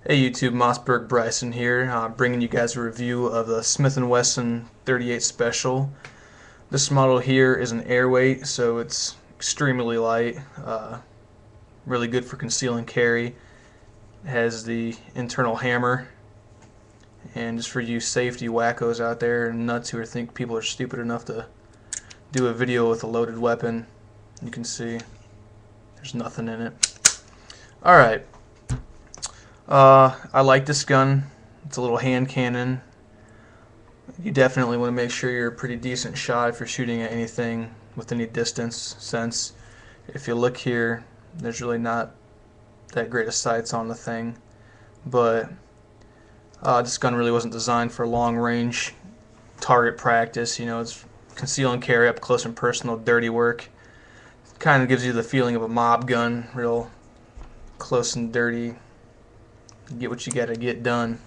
Hey YouTube, Mossberg Bryson here, bringing you guys a review of the Smith Wesson 38 Special. This model here is an airweight, so it's extremely light, really good for conceal and carry. It has the internal hammer, and just for you safety wackos out there and nuts who think people are stupid enough to do a video with a loaded weapon, you can see there's nothing in it. Alright. I like this gun. It's a little hand cannon. You definitely want to make sure you're a pretty decent shot if you're shooting at anything with any distance, since if you look here, there's really not that great of sights on the thing. But this gun really wasn't designed for long range target practice. You know, it's conceal and carry, up close and personal, dirty work. It kind of gives you the feeling of a mob gun, real close and dirty. Get what you gotta get done.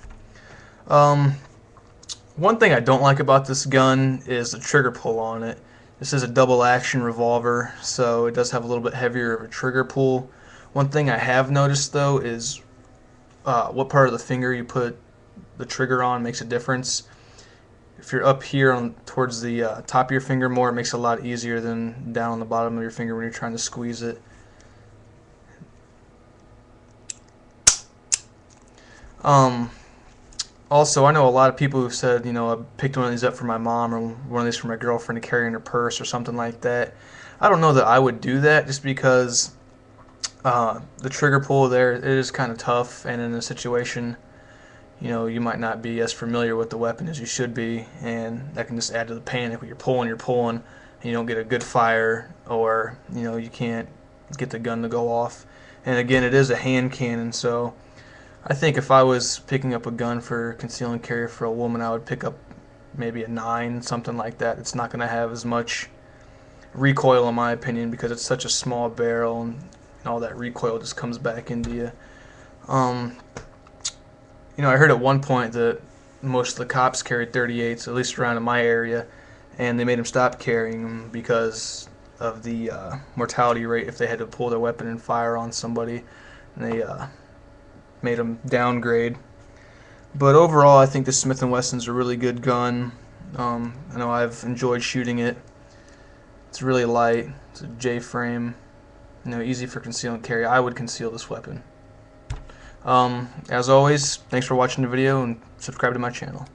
One thing I don't like about this gun is the trigger pull on it. This is a double action revolver, so it does have a little bit heavier of a trigger pull. One thing I have noticed though is what part of the finger you put the trigger on makes a difference. If you're up here towards the top of your finger more, it makes it a lot easier than down on the bottom of your finger when you're trying to squeeze it. Also, I know a lot of people who said, you know, I picked one of these up for my mom or one of these for my girlfriend to carry in her purse or something like that. I don't know that I would do that, just because the trigger pull there, it is kind of tough, and in a situation, you know, you might not be as familiar with the weapon as you should be, and that can just add to the panic. When you're pulling, and you don't get a good fire, or, you know, you can't get the gun to go off. And again, it is a hand cannon, so I think if I was picking up a gun for conceal and carry for a woman, I would pick up maybe a 9, something like that. It's not going to have as much recoil, in my opinion, because it's such a small barrel, and all that recoil just comes back into you. You know, I heard at one point that most of the cops carried 38s, at least around in my area, and they made them stop carrying them because of the mortality rate if they had to pull their weapon and fire on somebody. And they made them downgrade. But overall, I think the Smith & Wesson's a really good gun. I know I've enjoyed shooting it. It's really light. It's a J-frame. You know, easy for conceal and carry. I would conceal this weapon. As always, thanks for watching the video, and subscribe to my channel.